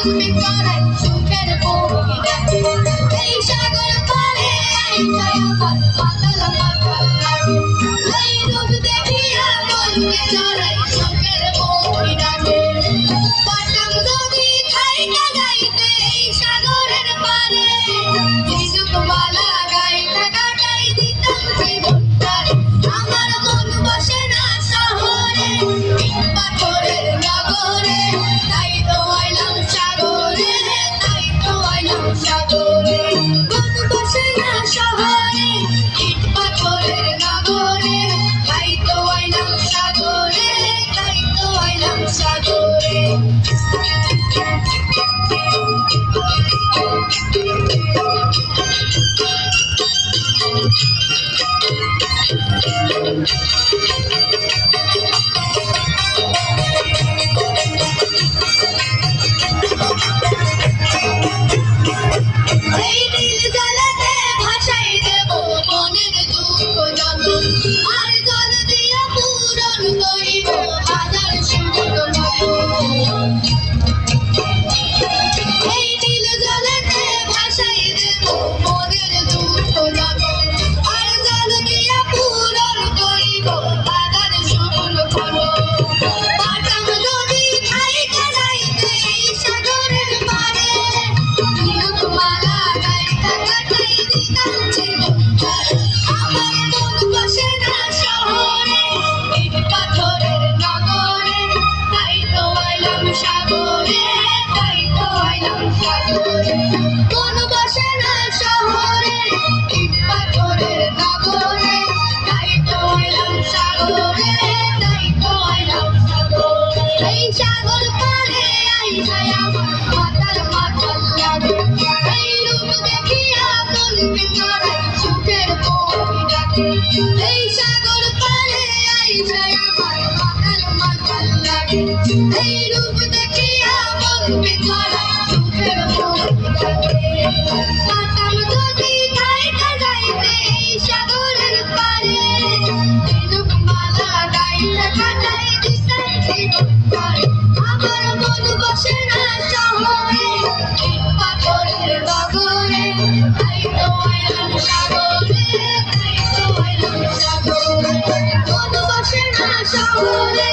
বলবি করে সুখের বউটা এই সাগর পারে আইসাই আমার মাতাল মাতাল লাগে এই রূপ দেখিয়া বলবি করে সুখের বউটাকে পাটাম যদি খাইতে যাইতে এই সাগরের পারে ঝিনুকমালা গাইতে কাটাই দিতাম জীবনটারে আমার মন বসে না শহরে পাথরের নগরে তাই তো আইলাম সাগরে তাই তো আইলাম সাগরে মন বসে না শহরে ইট পাথরের নগরে তাই তো আইলাম সাগরে তাই তো আইলাম সাগরে এই নীল জলেতে ভাসাই দেব মনের দুঃখ যত আর জল দিয়া পূরণ করিব হাজার সুন্দর মতো এই নীল জলেতে ভাসাই দেব মনের দুঃখ যত আর জল দিয়া পূরণ করিব হাজার সুন্দর মতো পাটাম যদি খাইতে যাইতে এই সাগরের পারে ঝিনুকমালা গাইতে কাটাই দিতাম জীবনটারে আমার মন বসে না শহরে ইট পাথরের নগরে তাই তো আইলাম সাগরে তাই তো আইলাম সাগরে মন বসে না শহরে ইট পাথরের নগরে তাই তো আইলাম সাগরে তাই তো আইলাম সাগরে এই সাগর পারে আইসাই আমার মাতাল মাতাল লাগে এই রূপ দেখিয়া বলবি করে সুখের বউটাকে এই সাগর পারে আইসাই আমার মাতাল মাতাল লাগে এই রূপ দেখিয়া বলবি করে সুখের বউটাকে পাটাম যদি খাইতে যাইতে এই সাগরের পারে ঝিনুকমালা গাইতে কাটাই দিতাম জীবনটারে আমার মন বসে না শহরে ইট পাথরের নগরে তাই তো আইলাম সাগরে তাই তো আইলাম সাগরে মন বসে না শহরে